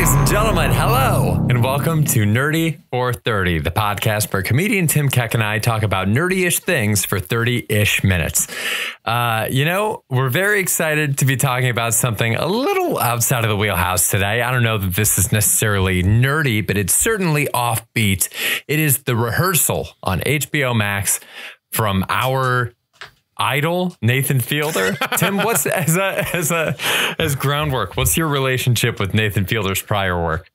Ladies and gentlemen, hello, and welcome to Nerdy for 30, the podcast where comedian Tim Keck and I talk about nerdy-ish things for 30-ish minutes. We're very excited to be talking about something a little outside of the wheelhouse today. I don't know that this is necessarily nerdy, but it's certainly offbeat. It is The Rehearsal on HBO Max from our idol, Nathan Fielder. Tim, what's as groundwork, what's your relationship with Nathan Fielder's prior work?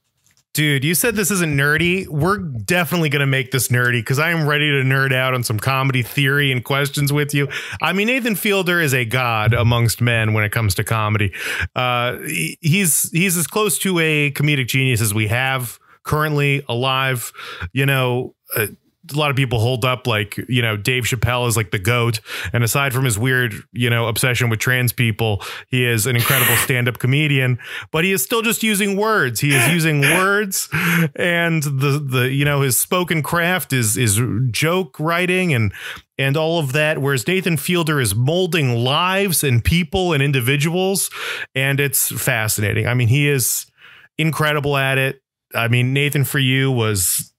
Dude, you said this isn't nerdy. We're definitely going to make this nerdy because I am ready to nerd out on some comedy theory and questions with you. I mean, Nathan Fielder is a god amongst men when it comes to comedy. He's as close to a comedic genius as we have currently alive. A lot of people hold up like, Dave Chappelle is like the GOAT. And aside from his weird, obsession with trans people, he is an incredible stand-up comedian, but he is still just using words. He is using words, and his spoken craft is joke writing and all of that. Whereas Nathan Fielder is molding lives and people and individuals. And it's fascinating. I mean, he is incredible at it. I mean, Nathan For You was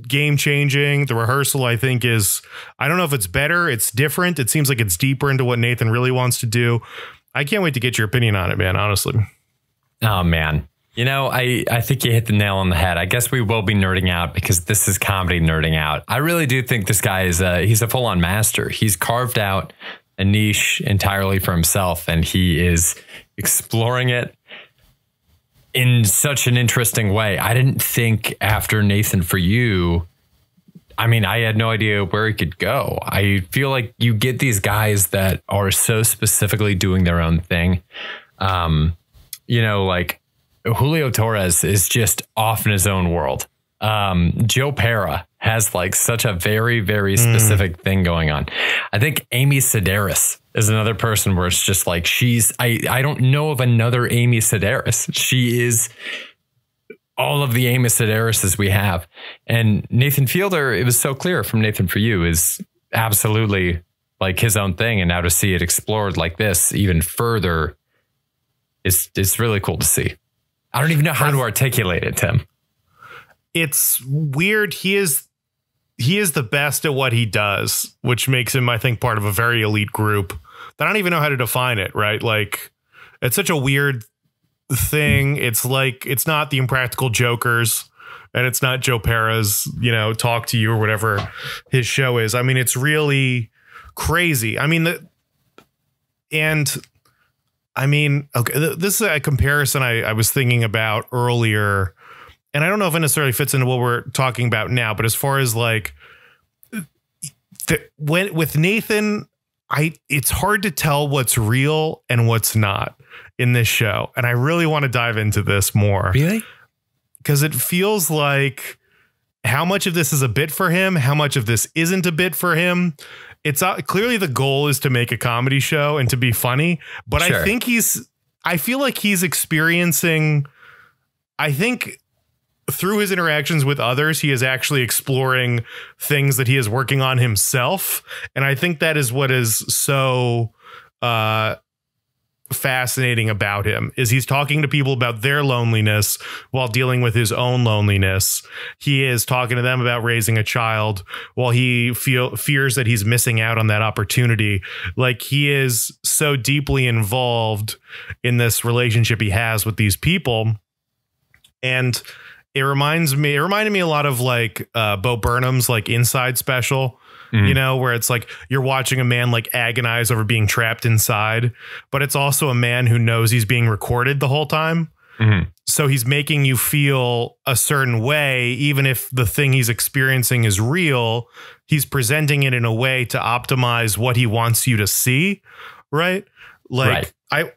game changing. The Rehearsal, I think, I don't know if it's better. It's different. It seems like it's deeper into what Nathan really wants to do. I can't wait to get your opinion on it, man. Honestly. Oh, man. I think you hit the nail on the head. I guess we will be nerding out because this is comedy nerding out. I really do think this guy he's a full on master. He's carved out a niche entirely for himself, and he is exploring it in such an interesting way. I didn't think after Nathan For You, I mean, I had no idea where he could go. I feel like you get these guys that are so specifically doing their own thing. Like Julio Torres is just off in his own world. Joe Pera has like such a very, very specific thing going on. I think Amy Sedaris is another person where it's just like I don't know of another Amy Sedaris. She is all of the Amy Sedarises we have. And Nathan Fielder, it was so clear from Nathan For You, is absolutely like his own thing. And now to see it explored like this even further it's really cool to see. I don't even know how to articulate it, Tim. It's weird. He is the best at what he does, which makes him, I think, part of a very elite group. I don't even know how to define it, right? Like, it's such a weird thing. It's like, it's not the Impractical Jokers, and it's not Joe Pera's, Talk to You or whatever his show is. I mean, it's really crazy. I mean, okay, this is a comparison I was thinking about earlier. And I don't know if it necessarily fits into what we're talking about now, but as far as like with Nathan, it's hard to tell what's real and what's not in this show. And I really want to dive into this more. Really? Because it feels like how much of this is a bit for him, how much of this isn't a bit for him. It's clearly the goal is to make a comedy show and to be funny. But sure. I feel like he's experiencing, through his interactions with others, he is actually exploring things that he is working on himself. And I think that is what is so fascinating about him, is he's talking to people about their loneliness while dealing with his own loneliness. He is talking to them about raising a child while he fears that he's missing out on that opportunity. Like, he is so deeply involved in this relationship he has with these people. And it reminded me a lot of like Bo Burnham's like Inside special, where it's like you're watching a man like agonize over being trapped inside, but it's also a man who knows he's being recorded the whole time. So he's making you feel a certain way, even if the thing he's experiencing is real. He's presenting it in a way to optimize what he wants you to see. Right. Like, right.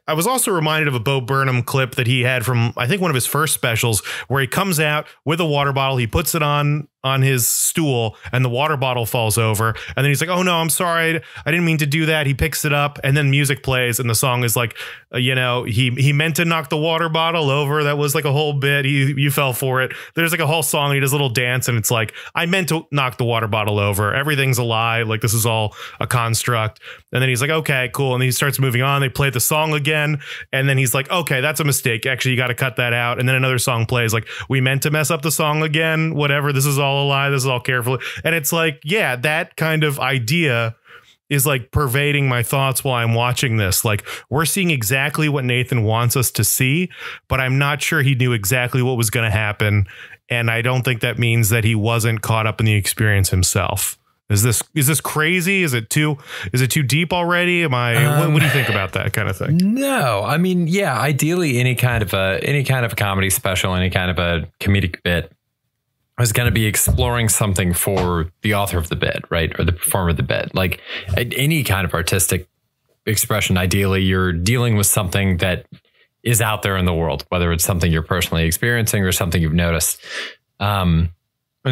I was also reminded of a Bo Burnham clip that he had from, I think, one of his first specials, where he comes out with a water bottle. He puts it on his stool and the water bottle falls over. And then he's like, oh, no, I'm sorry. I didn't mean to do that. He picks it up and then music plays. And the song is like, he meant to knock the water bottle over. That was like a whole bit. You fell for it. There's like a whole song. He does a little dance and it's like, I meant to knock the water bottle over. Everything's a lie. Like, this is all a construct. And then he's like, OK, cool. And then he starts moving on. They play the song song again. And then he's like, okay, that's a mistake. Actually, you got to cut that out. And then another song plays like, we meant to mess up the song again. Whatever. This is all a lie. This is all carefully. And it's like, yeah, that kind of idea is like pervading my thoughts while I'm watching this. Like, we're seeing exactly what Nathan wants us to see, but I'm not sure he knew exactly what was going to happen. And I don't think that means that he wasn't caught up in the experience himself. Is this crazy? Is it too deep already? What do you think about that kind of thing? No, I mean, yeah, ideally any kind of a comedy special, any kind of a comedic bit is going to be exploring something for the author of the bit, right? Or the performer of the bit. Like any kind of artistic expression, ideally you're dealing with something that is out there in the world, whether it's something you're personally experiencing or something you've noticed. And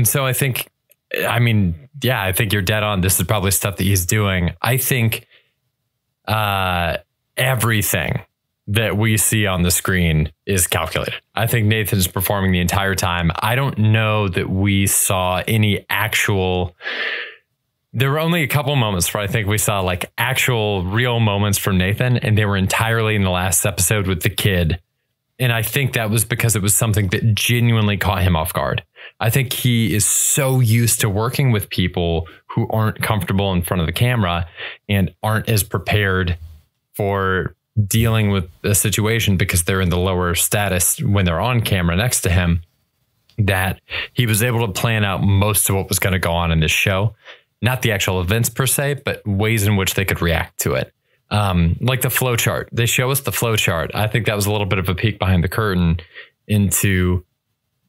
so I think you're dead on. This is probably stuff that he's doing. I think everything that we see on the screen is calculated. I think Nathan's performing the entire time. I don't know that we saw any actual... There were only a couple moments where I think we saw like actual real moments from Nathan, and they were entirely in the last episode with the kid. And I think that was because it was something that genuinely caught him off guard. I think he is so used to working with people who aren't comfortable in front of the camera and aren't as prepared for dealing with the situation because they're in the lower status when they're on camera next to him, that he was able to plan out most of what was going to go on in this show. Not the actual events per se, but ways in which they could react to it. Like the flow chart. They show us the flow chart. I think that was a little bit of a peek behind the curtain into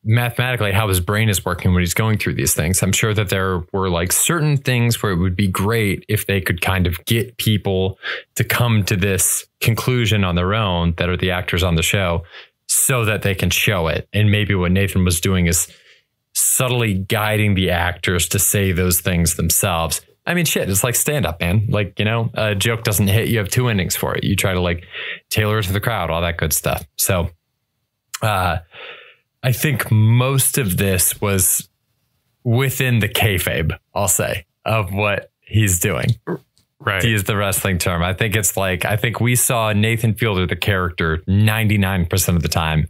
mathematically how his brain is working when he's going through these things. I'm sure that there were like certain things where it would be great if they could kind of get people to come to this conclusion on their own that are the actors on the show so that they can show it. And maybe what Nathan was doing is subtly guiding the actors to say those things themselves. I mean, shit, it's like stand up, man. Like, you know, a joke doesn't hit. You have two endings for it. You try to like tailor it to the crowd, all that good stuff. So, I think most of this was within the kayfabe, I'll say, of what he's doing. Right. To use the wrestling term. I think we saw Nathan Fielder, the character, 99% of the time.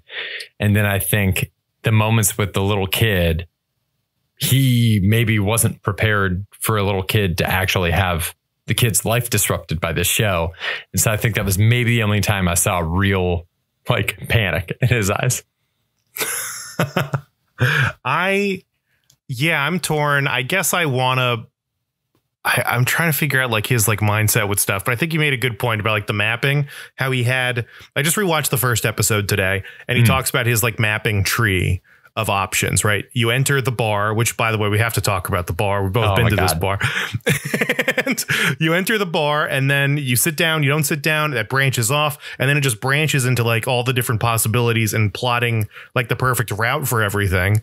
And then I think the moments with the little kid, he maybe wasn't prepared for a little kid to actually have the kid's life disrupted by this show. And so I think that was maybe the only time I saw real like panic in his eyes. I'm torn. I guess I'm trying to figure out like his like mindset with stuff, but I think you made a good point about like the mapping, how he had, I just rewatched the first episode today and he talks about his like mapping tree of options, right? You enter the bar, which by the way, we have to talk about the bar. We've both been to this bar. And you enter the bar and then you sit down, you don't sit down, that branches off. And then it just branches into like all the different possibilities and plotting like the perfect route for everything.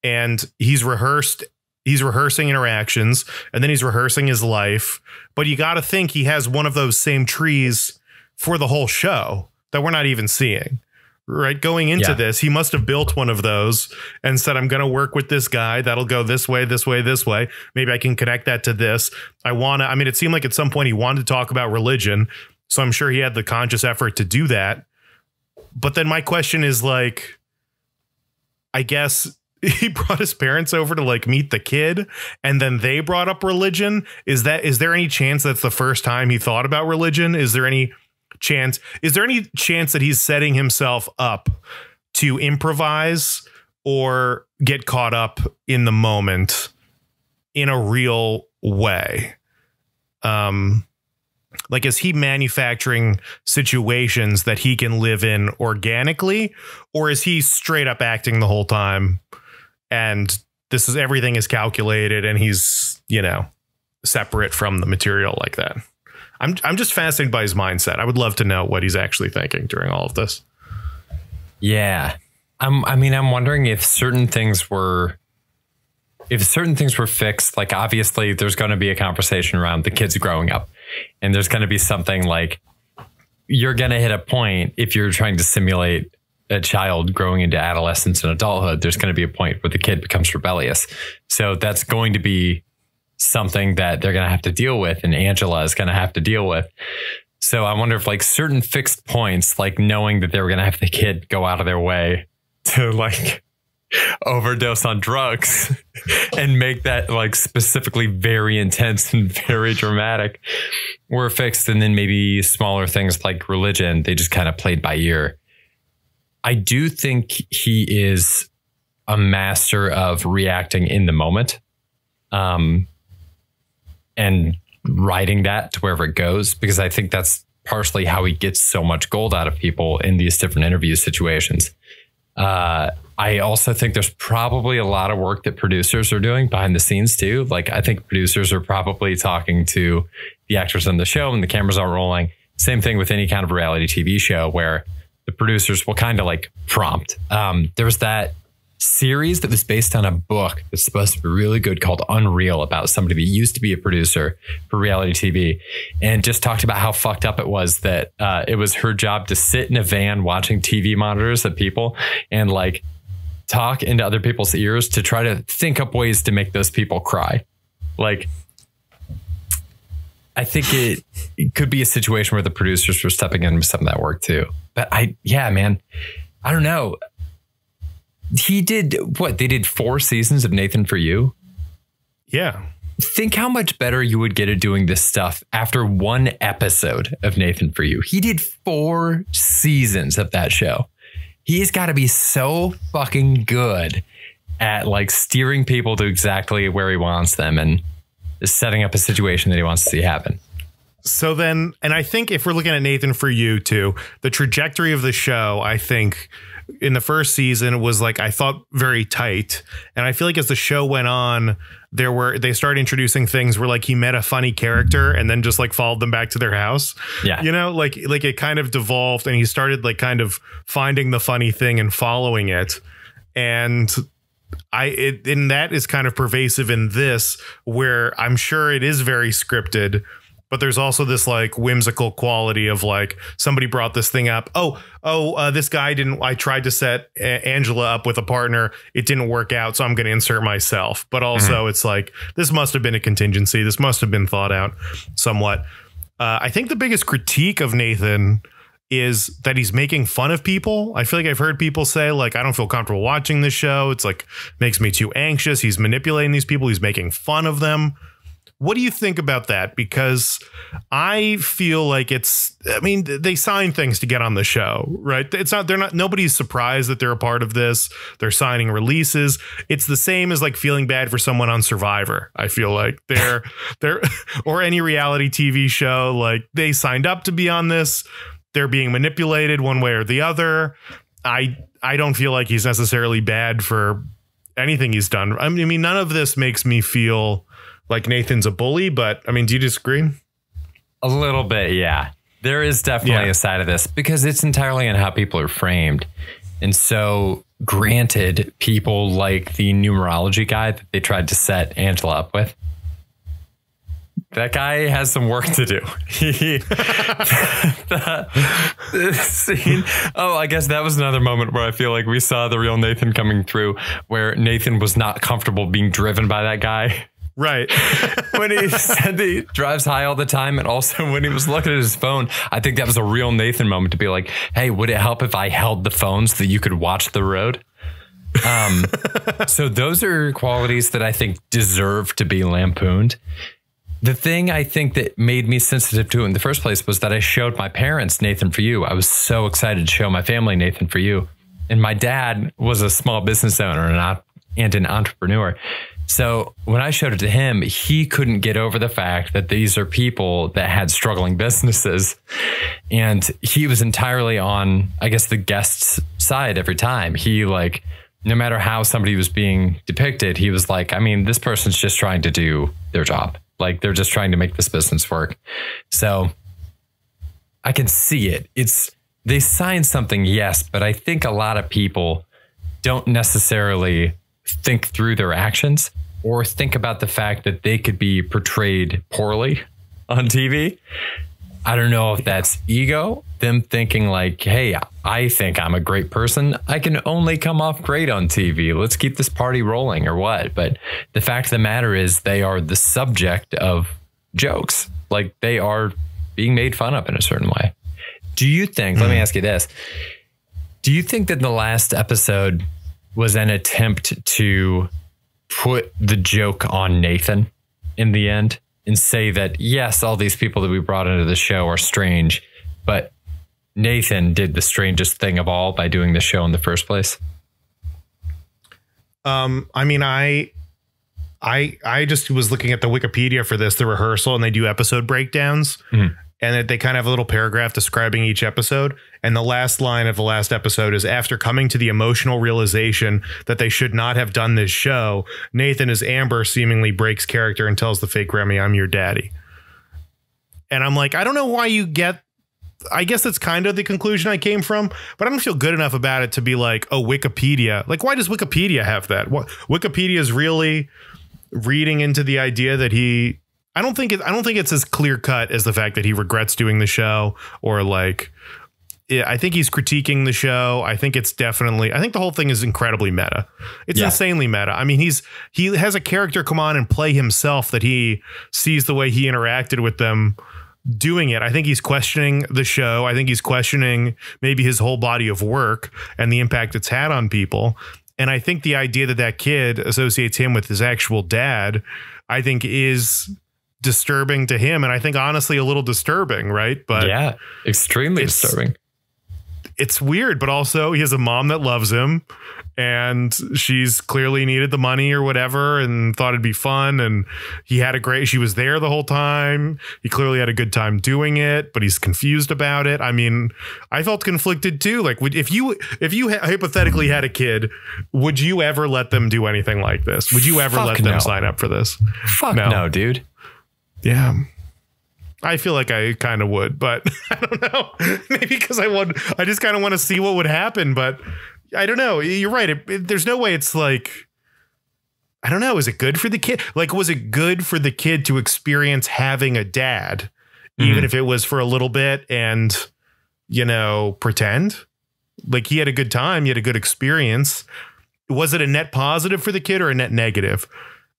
And he's rehearsing interactions and then he's rehearsing his life. But you got to think he has one of those same trees for the whole show that we're not even seeing. Right. Going into this, he must have built one of those and said, I'm going to work with this guy. That'll go this way, this way, this way. Maybe I can connect that to this. It seemed like at some point he wanted to talk about religion. So I'm sure he had the conscious effort to do that. But then my question is like, I guess he brought his parents over to like meet the kid and then they brought up religion. Is there any chance that's the first time he thought about religion? Is there any chance that he's setting himself up to improvise or get caught up in the moment in a real way? Like, is he manufacturing situations that he can live in organically, or is he straight up acting the whole time and everything is calculated and he's, separate from the material like that? I'm just fascinated by his mindset. I would love to know what he's actually thinking during all of this. Yeah. I'm wondering if certain things were fixed. Like, obviously there's going to be a conversation around the kids growing up, and there's going to be something like, you're going to hit a point if you're trying to simulate a child growing into adolescence and adulthood. There's going to be a point where the kid becomes rebellious. So that's going to be something that they're going to have to deal with, and Angela is going to have to deal with. So I wonder if like certain fixed points, like knowing that they were going to have the kid go out of their way to like overdose on drugs and make that like specifically very intense and very dramatic, were fixed. And then maybe smaller things like religion, they just kind of played by ear. I do think he is a master of reacting in the moment, and writing that to wherever it goes, because I think that's partially how he gets so much gold out of people in these different interview situations. I also think there's probably a lot of work that producers are doing behind the scenes too. Like, I think producers are probably talking to the actors on the show and the cameras aren't rolling. Same thing with any kind of reality TV show where the producers will kind of like prompt. There was that series that was based on a book that's supposed to be really good called Unreal, about somebody that used to be a producer for reality TV, and just talked about how fucked up it was that it was her job to sit in a van watching TV monitors of people and like talk into other people's ears to try to think up ways to make those people cry. Like, I think it could be a situation where the producers were stepping in with some of that work too. But man, I don't know. He did what? They did 4 seasons of Nathan For You. Yeah. Think how much better you would get at doing this stuff after 1 episode of Nathan For You. He did 4 seasons of that show. He's got to be so fucking good at like steering people to exactly where he wants them and setting up a situation that he wants to see happen. So then, and I think if we're looking at Nathan For You too, the trajectory of the show, I think in the first season was like, I thought very tight. And I feel like as the show went on, they started introducing things where like he met a funny character and then just like followed them back to their house. Yeah. You know, like it kind of devolved and he started like kind of finding the funny thing and following it. And and that is kind of pervasive in this, where I'm sure it is very scripted, but there's also this like whimsical quality of like somebody brought this thing up. This guy I tried to set Angela up with a partner. It didn't work out. So I'm going to insert myself. But also it's like, this must have been a contingency. This must have been thought out somewhat. I think the biggest critique of Nathan is that he's making fun of people. I feel like I've heard people say like, I don't feel comfortable watching this show. It's like, makes me too anxious. He's manipulating these people. He's making fun of them. What do you think about that? Because I feel like they sign things to get on the show, right? Nobody's surprised that they're a part of this. They're signing releases. It's the same as like feeling bad for someone on Survivor. I feel like they're or any reality TV show, like they signed up to be on this. They're being manipulated one way or the other. I don't feel like he's necessarily bad for anything he's done. I mean, none of this makes me feel like Nathan's a bully, but I mean, do you disagree? A little bit, yeah. There is definitely a side of this because it's entirely on how people are framed. And so, granted, people like the numerology guy that they tried to set Angela up with, that guy has some work to do. The scene. Oh, I guess that was another moment where I feel like we saw the real Nathan coming through, where Nathan was not comfortable being driven by that guy. Right. When he said that he drives high all the time, and also when he was looking at his phone, I think that was a real Nathan moment to be like, hey, would it help if I held the phone so that you could watch the road? So those are qualities that I think deserve to be lampooned. The thing I think that made me sensitive to it in the first place was that I showed my parents Nathan For You. I was so excited to show my family Nathan For You. And my dad was a small business owner and an entrepreneur. So when I showed it to him, he couldn't get over the fact that these are people that had struggling businesses. And he was entirely on, I guess, the guest's side every time. He like, no matter how somebody was being depicted, he was like, I mean, this person's just trying to do their job. Like they're just trying to make this business work. So I can see it. They signed something, yes, but I think a lot of people don't necessarily think through their actions or think about the fact that they could be portrayed poorly on TV. I don't know if that's ego, them thinking like, hey, I think I'm a great person. I can only come off great on TV. Let's keep this party rolling or what. But the fact of the matter is they are the subject of jokes. Like they are being made fun of in a certain way. Do you think, let me ask you this, do you think that the last episode was an attempt to put the joke on Nathan in the end and say that, yes, all these people that we brought into the show are strange, but Nathan did the strangest thing of all by doing the show in the first place? I mean, I just was looking at the Wikipedia for this, the Rehearsal, and they do episode breakdowns. And they kind of have a little paragraph describing each episode. And the last line of the last episode is, after coming to the emotional realization that they should not have done this show, Nathan as Amber seemingly breaks character and tells the fake Remy, "I'm your daddy." And I'm like, I don't know why you get, I guess that's kind of the conclusion I came from, but I don't feel good enough about it to be like, oh, Wikipedia. Like, why does Wikipedia have that? What, Wikipedia is really reading into the idea that he, I don't think it's as clear cut as the fact that he regrets doing the show, or like, I think he's critiquing the show. I think it's definitely, I think the whole thing is incredibly meta. It's insanely meta. I mean, he has a character come on and play himself that he sees the way he interacted with them doing it. I think he's questioning the show. I think he's questioning maybe his whole body of work and the impact it's had on people. And I think the idea that that kid associates him with his actual dad, I think is disturbing to him. And I think honestly a little disturbing, right? But yeah, extremely disturbing. It's weird, but also he has a mom that loves him, and she's clearly needed the money or whatever and thought it'd be fun. And she was there the whole time. He clearly had a good time doing it, but he's confused about it. I mean, I felt conflicted too. Like, if you hypothetically had a kid, would you ever let them do anything like this? Would you ever let them sign up for this? Fuck no, dude. Yeah. I feel like I kind of would, but I don't know. Maybe because I just kind of want to see what would happen, but I don't know. You're right. There's no way it's like, I don't know. Is it good for the kid? Like, was it good for the kid to experience having a dad, even if it was for a little bit, and, you know, pretend like he had a good time, he had a good experience? Was it a net positive for the kid or a net negative?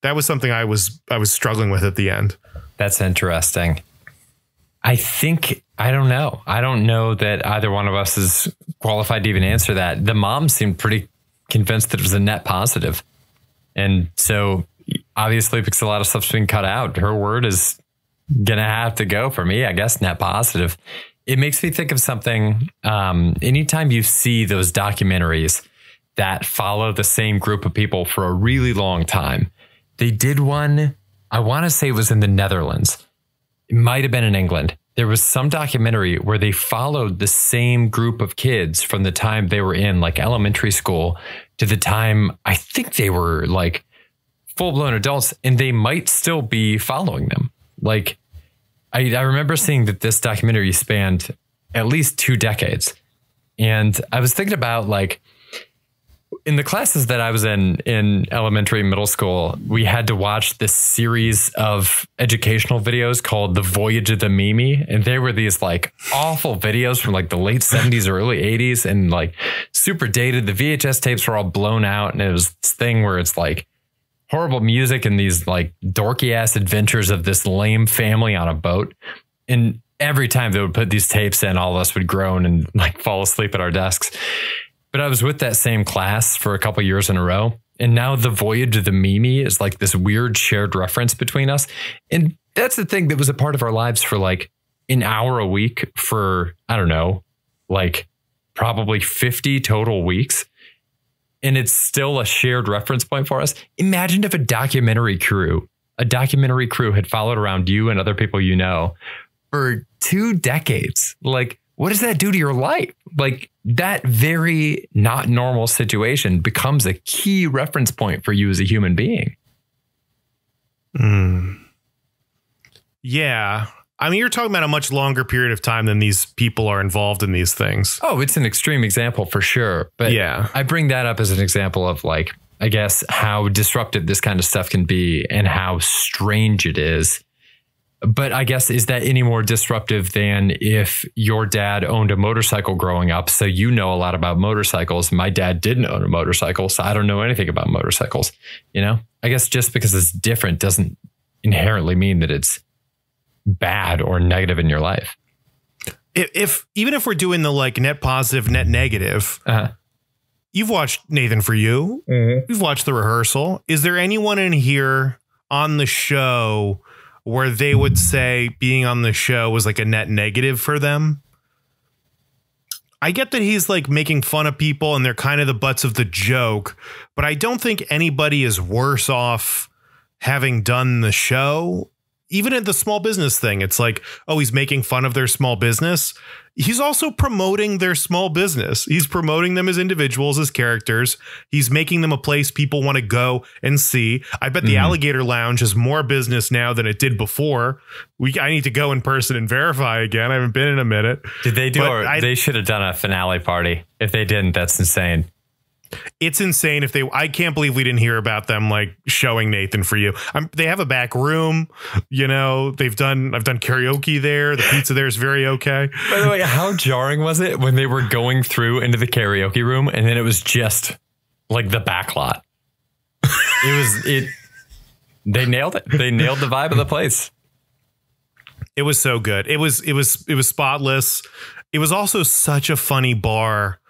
That was something I was struggling with at the end. That's interesting. I don't know. I don't know that either one of us is qualified to even answer that. The mom seemed pretty convinced that it was a net positive. And so obviously, because a lot of stuff's been cut out, her word is going to have to go for me, I guess, net positive. It makes me think of something. Anytime you see those documentaries that follow the same group of people for a really long time, they did one, I want to say it was in the Netherlands. It might have been in England. There was some documentary where they followed the same group of kids from the time they were in like elementary school to the time I think they were like full-blown adults, and they might still be following them. Like, I remember seeing that this documentary spanned at least 2 decades. And I was thinking about, like, in the classes that I was in elementary and middle school, we had to watch this series of educational videos called The Voyage of the Mimi. And they were these like awful videos from like the late 70s or early 80s, and like super dated. The VHS tapes were all blown out. And it was this thing where it's like horrible music and these like dorky ass adventures of this lame family on a boat. And every time they would put these tapes in, all of us would groan and like fall asleep at our desks. But I was with that same class for a couple years in a row. And now The Voyage of the Mimi is like this weird shared reference between us. And that's the thing that was a part of our lives for like an hour a week for, I don't know, like probably 50 total weeks. And it's still a shared reference point for us. Imagine if a documentary crew had followed around you and other people you know for 2 decades. Like, what does that do to your life? Like, that very not normal situation becomes a key reference point for you as a human being. Yeah. I mean, you're talking about a much longer period of time than these people are involved in these things. Oh, it's an extreme example for sure. But yeah, I bring that up as an example of like, I guess, how disruptive this kind of stuff can be and how strange it is. But I guess, is that any more disruptive than if your dad owned a motorcycle growing up? So you know a lot about motorcycles. My dad didn't own a motorcycle, so I don't know anything about motorcycles. You know, I guess just because it's different doesn't inherently mean that it's bad or negative in your life. If even if we're doing the like net positive, net negative, you've watched Nathan For You. You've watched The Rehearsal. Is there anyone in here on the show where they would say being on the show was like a net negative for them? I get that he's like making fun of people and they're kind of the butts of the joke, but I don't think anybody is worse off having done the show. Even at the small business thing, it's like, oh, he's making fun of their small business. He's also promoting their small business. He's promoting them as individuals, as characters. He's making them a place people want to go and see. I bet the Alligator Lounge has more business now than it did before. I need to go in person and verify again. I haven't been in a minute. Did they do it? They should have done a finale party. If they didn't, that's insane. It's insane if they, I can't believe we didn't hear about them like showing Nathan For You. They have a back room, you know, I've done karaoke there. The pizza there is very okay. By the way, how jarring was it when they were going through into the karaoke room and then it was just like the back lot? They nailed it. They nailed the vibe of the place. It was so good. It was spotless. It was also such a funny bar.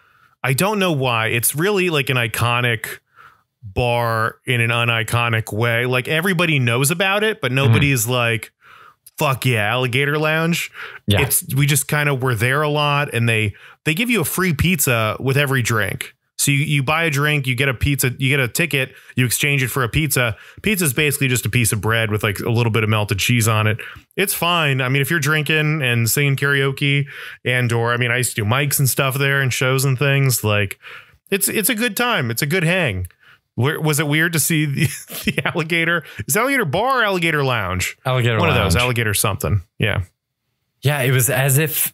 I don't know why. It's really like an iconic bar in an uniconic way. Like everybody knows about it, but nobody's like, fuck yeah, Alligator Lounge. Yeah. We just kind of were there a lot, and they give you a free pizza with every drink. So you buy a drink, you get a pizza, you get a ticket, you exchange it for a pizza. Pizza is basically just a piece of bread with like a little bit of melted cheese on it. It's fine. I mean, if you're drinking and singing karaoke or I mean, I used to do mics and stuff there and shows and things, like it's a good time. It's a good hang. Was it weird to see the alligator? Is Alligator Bar or Alligator Lounge? Alligator One Lounge. of those, Alligator something. Yeah. Yeah, it was as if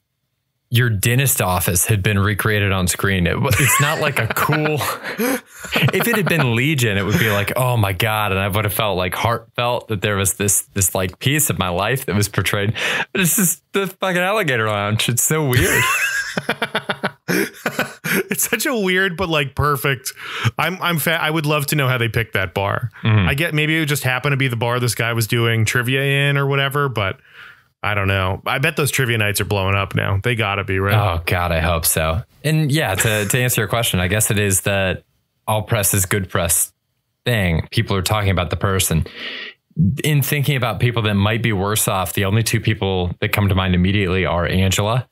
your dentist office had been recreated on screen. It's not like a cool. If it had been Legion, it would be like, oh my God. And I would have felt like heartfelt that there was this like piece of my life that was portrayed. But it's just the fucking Alligator Lounge. It's so weird. It's such a weird, but like perfect. I would love to know how they picked that bar. I get maybe it just happened to be the bar this guy was doing trivia in or whatever, but I don't know. I bet those trivia nights are blowing up now. They gotta be, right? Oh God, I hope so. And yeah, to answer your question, I guess it is that all press is good press thing. People are talking about the person. In thinking about people that might be worse off, the only two people that come to mind immediately are Angela.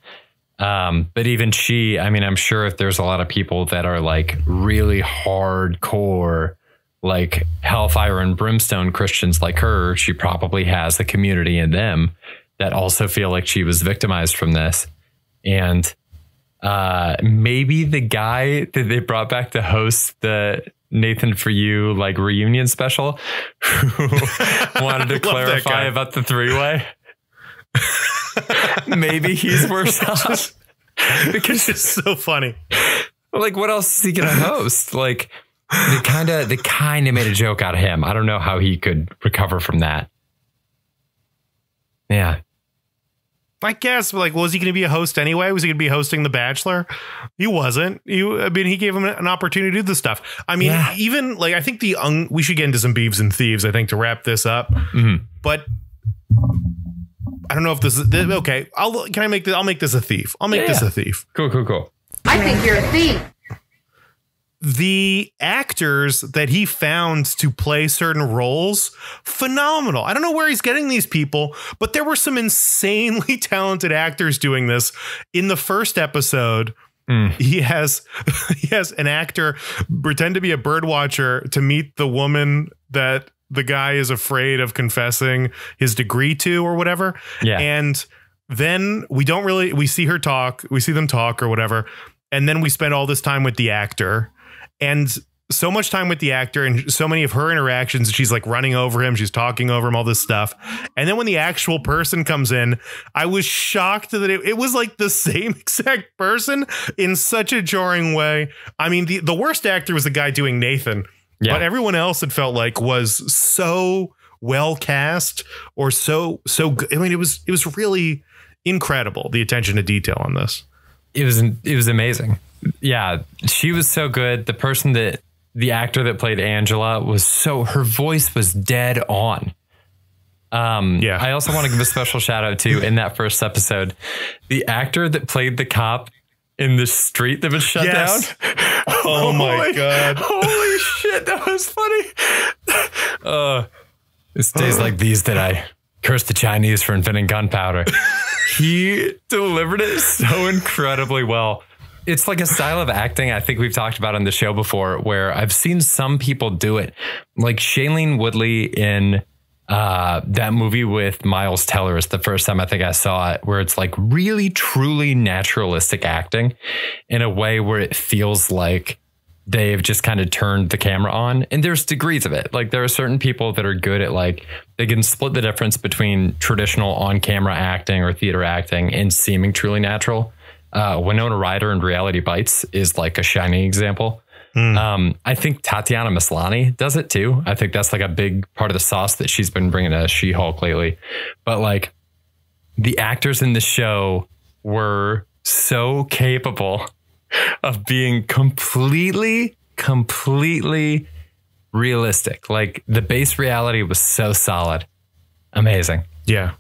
But even she, I mean, I'm sure if there's a lot of people that are like really hardcore, like hellfire and brimstone Christians like her, she probably has a community in them that also feel like she was victimized from this. And maybe the guy that they brought back to host the Nathan For You like reunion special who wanted to clarify about the three-way. Maybe he's worse off because it's so funny. Like, what else is he gonna host? Like, they kind of made a joke out of him. I don't know how he could recover from that. Yeah, I guess. Like, was he going to be a host anyway? Was he going to be hosting The Bachelor? He wasn't. I mean, he gave him an opportunity to do this stuff. I mean, even like, I think we should get into some beeves and thieves, I think, to wrap this up. But I don't know if this is okay. I'll make this a thief. I'll make this a thief. Cool. I think you're a thief. The actors that he found to play certain roles, phenomenal. I don't know where he's getting these people, but there were some insanely talented actors doing this. In the first episode, he has an actor pretend to be a bird watcher to meet the woman that the guy is afraid of confessing his degree to or whatever. Yeah. And then we see them talk or whatever. And then we spend all this time with the actor. And so much time with the actor and so many of her interactions, she's like running over him. She's talking over him, all this stuff. And then when the actual person comes in, I was shocked that it was like the same exact person in such a jarring way. I mean, the worst actor was the guy doing Nathan, but everyone else it felt like was so well cast or so good. I mean, it was really incredible, the attention to detail on this. It was amazing. Yeah, she was so good. The actor that played Angela her voice was dead on. I also want to give a special shout out to, in that first episode, the actor that played the cop in the street that was shut down. Oh my God. Holy shit. That was funny. It's days like these that I curse the Chinese for inventing gunpowder. He delivered it so incredibly well. It's like a style of acting I think we've talked about on the show before, where I've seen some people do it. Like Shailene Woodley in that movie with Miles Teller is the first time I think I saw it, where it's like really, truly naturalistic acting in a way where it feels like they've just kind of turned the camera on. And there's degrees of it. Like there are certain people that are good at, like, they can split the difference between traditional on-camera acting or theater acting and seeming truly natural. Winona Ryder in Reality Bites is like a shining example. I think Tatiana Maslany does it too. I think that's like a big part of the sauce that she's been bringing to She-Hulk lately. But like the actors in the show were so capable of being completely realistic. Like the base reality was so solid. Amazing. Yeah.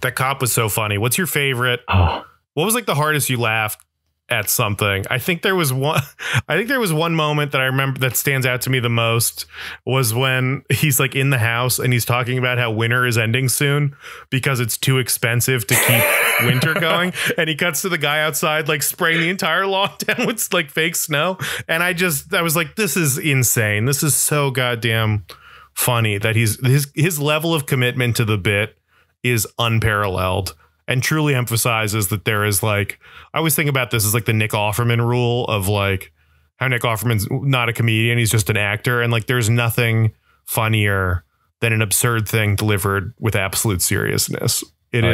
That cop was so funny. What's your favorite? What was like the hardest you laughed at something? I think there was one moment that I remember that stands out to me the most was when he's like in the house and he's talking about how winter is ending soon because it's too expensive to keep winter going. And he cuts to the guy outside, like spraying the entire lawn down with like fake snow. And I was like, this is insane. This is so goddamn funny that his level of commitment to the bit is unparalleled. And truly emphasizes that there is like, I always think about this as like the Nick Offerman rule of like how Nick Offerman's not a comedian. He's just an actor. And like, there's nothing funnier than an absurd thing delivered with absolute seriousness. It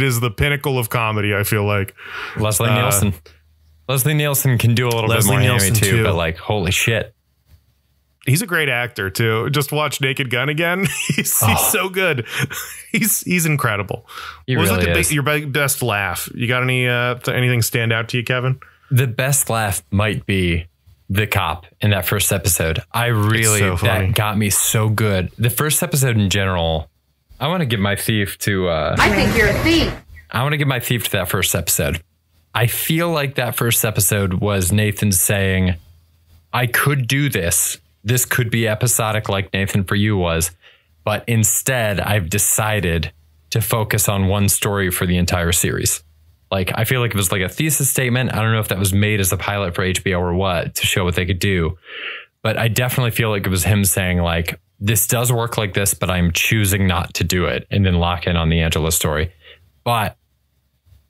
is the pinnacle of comedy. I feel like Leslie Nielsen can do a little bit more hammy too, but like, holy shit. He's a great actor too. Just watch Naked Gun again. He's so good. He's incredible. He what really was is. Your best laugh? You got anything stand out to you, Kevin? The best laugh might be the cop in that first episode. That got me so good. The first episode in general, I want to give my thief to. I think you're a thief. I want to give my thief to that first episode. I feel like that first episode was Nathan saying, I could do this. This could be episodic like Nathan For You was, but instead I've decided to focus on one story for the entire series. Like, I feel like it was like a thesis statement. I don't know if that was made as a pilot for HBO or what, to show what they could do. But I definitely feel like it was him saying like, this does work like this, but I'm choosing not to do it, and then lock in on the Angela story. But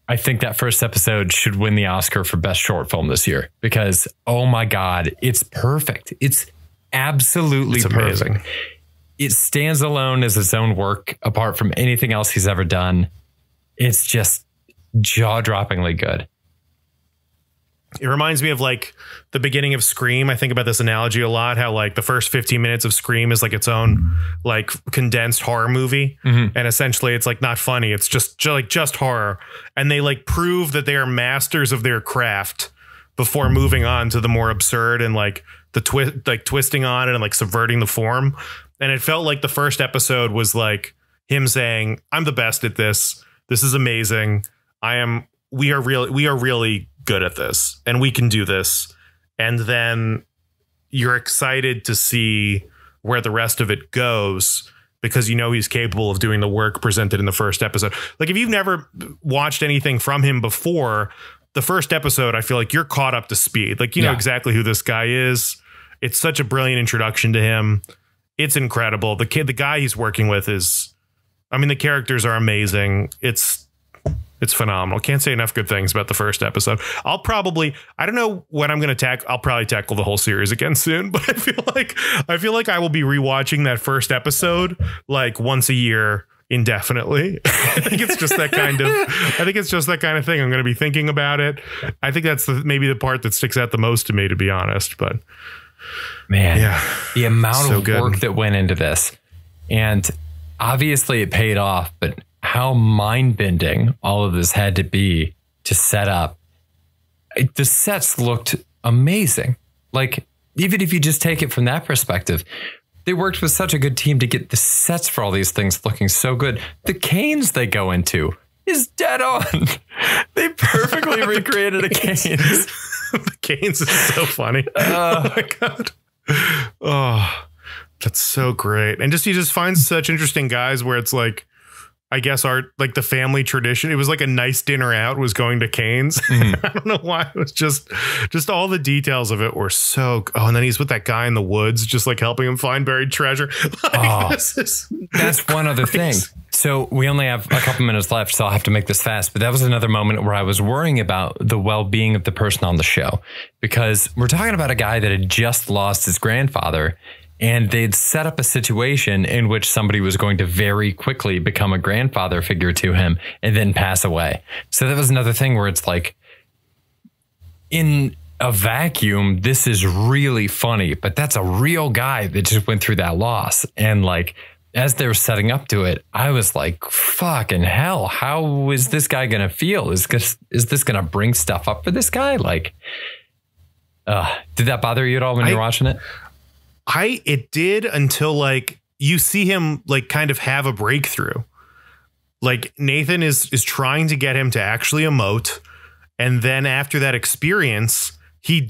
I think that first episode should win the Oscar for best short film this year because, oh my God, it's perfect. It's absolutely amazing. Perfect. It stands alone as its own work apart from anything else he's ever done. It's just jaw-droppingly good. It reminds me of like the beginning of Scream. I think about this analogy a lot, how like the first 15 minutes of Scream is like its own like condensed horror movie. And essentially it's like not funny. It's just horror. And they like prove that they are masters of their craft before moving on to the more absurd and like the twisting on it and like subverting the form. And it felt like the first episode was like him saying, I'm the best at this. This is amazing. We are really good at this and we can do this. And then you're excited to see where the rest of it goes because you know he's capable of doing the work presented in the first episode. Like if you've never watched anything from him before, the first episode, I feel like you're caught up to speed. Like, you know exactly who this guy is. It's such a brilliant introduction to him. It's incredible. The guy he's working with the characters are amazing. It's phenomenal. Can't say enough good things about the first episode. I don't know when I'm going to tackle. I'll probably tackle the whole series again soon, but I feel like I will be rewatching that first episode like once a year indefinitely. I think it's just that kind of thing. I'm going to be thinking about it. I think that's maybe the part that sticks out the most to me, to be honest, but man, the amount of work that went into this, and obviously it paid off, but how mind-bending all of this had to be to set up. The sets looked amazing. Like, even if you just take it from that perspective, They worked with such a good team to get the sets for all these things looking so good. The canes they go into is dead on. They perfectly recreated a canes. The canes is so funny. Oh my God. Oh, that's so great. And he just finds such interesting guys where it's like, I guess like the family tradition. It was like a nice dinner out was going to Cane's. I don't know why. It was just all the details of it were so. Oh, and then he's with that guy in the woods, just like helping him find buried treasure. That's one other thing. So we only have a couple minutes left, so I'll have to make this fast. But that was another moment where I was worrying about the well-being of the person on the show, because we're talking about a guy that had just lost his grandfather. And they'd set up a situation in which somebody was going to very quickly become a grandfather figure to him and then pass away. So that was another thing where it's like, in a vacuum, this is really funny, but that's a real guy that just went through that loss. And like, as they were setting up to it, I was like, fucking hell, how is this guy going to feel? Is this going to bring stuff up for this guy? Like, did that bother you at all when you're watching it? It did, until like you see him like kind of have a breakthrough. Like Nathan is trying to get him to actually emote. And then after that experience, he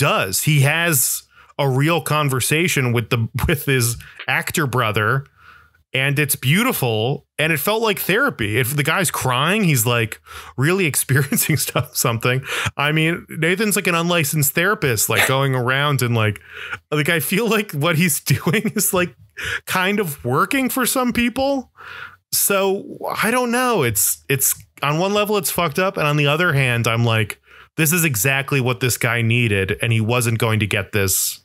has a real conversation with his actor brother. And it's beautiful. And it felt like therapy. If the guy's crying, he's like really experiencing something. I mean, Nathan's like an unlicensed therapist, like going around and like I feel like what he's doing is like kind of working for some people. So I don't know. It's on one level, it's fucked up. And on the other hand, I'm like, this is exactly what this guy needed. And he wasn't going to get this.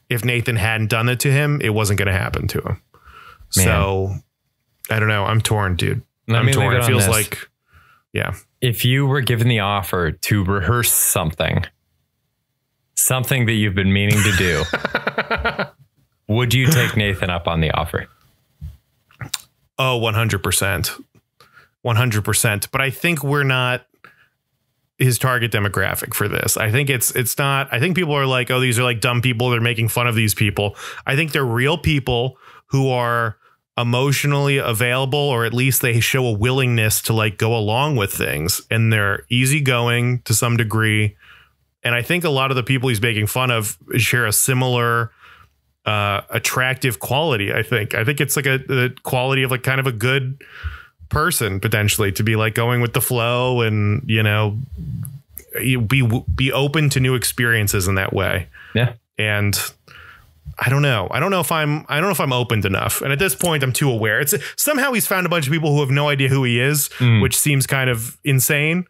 If Nathan hadn't done it to him, it wasn't going to happen to him. Man. So I don't know. I'm torn, dude. I'm torn. It feels like, yeah. If you were given the offer to rehearse something that you've been meaning to do, would you take Nathan up on the offer? Oh, 100%. 100%. But I think we're not his target demographic for this. I think it's not. I think people are like, oh, these are like dumb people. They're making fun of these people. I think they're real people who are emotionally available, or at least they show a willingness to like go along with things, and they're easygoing to some degree. And I think a lot of the people he's making fun of share a similar attractive quality. I think it's like a quality of like kind of a good person, potentially, to be like going with the flow and, you know, be open to new experiences in that way. Yeah. And I don't know if I'm open enough. And at this point, I'm too aware. It's somehow he's found a bunch of people who have no idea who he is, which seems kind of insane.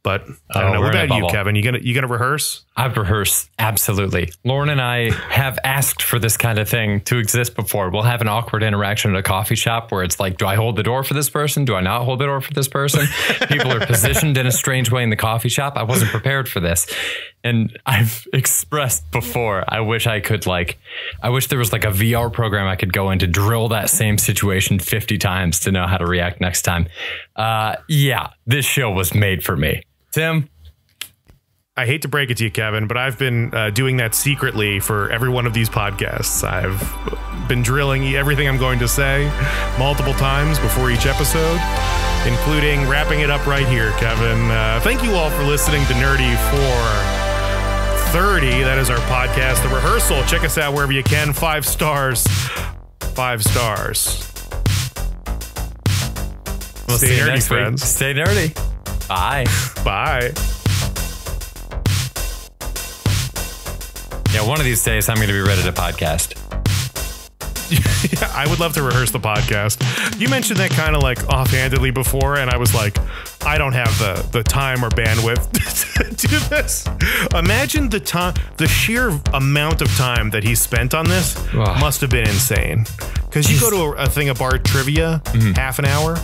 But I don't know. What about you, Kevin? You gonna rehearse? I've rehearsed. Absolutely. Lauren and I have asked for this kind of thing to exist before. We'll have an awkward interaction at a coffee shop where it's like, do I hold the door for this person? Do I not hold the door for this person? People are positioned in a strange way in the coffee shop. I wasn't prepared for this. And I've expressed before, I wish there was like a VR program I could go in to drill that same situation 50 times to know how to react next time. Yeah, this show was made for me. Tim? I hate to break it to you, Kevin, but I've been doing that secretly for every one of these podcasts. I've been drilling everything I'm going to say multiple times before each episode, including wrapping it up right here, Kevin. Thank you all for listening to Nerdy 430. That is our podcast, The Rehearsal. Check us out wherever you can. 5 stars. 5 stars. We'll stay nerdy, friends. Stay nerdy. Bye. Bye. Yeah, one of these days I'm going to be ready to podcast. Yeah, I would love to rehearse the podcast. You mentioned that kind of like offhandedly before, and I was like, I don't have the time or bandwidth to do this. Imagine the sheer amount of time that he spent on this must have been insane. Because you go to a thing of bar trivia, half an hour.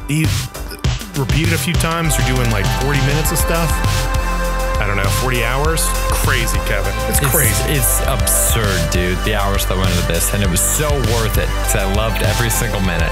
He repeated a few times. You're doing like 40 minutes of stuff. I don't know, 40 hours? Crazy, Kevin. It's crazy. It's absurd, dude, the hours that went into this. And it was so worth it because I loved every single minute.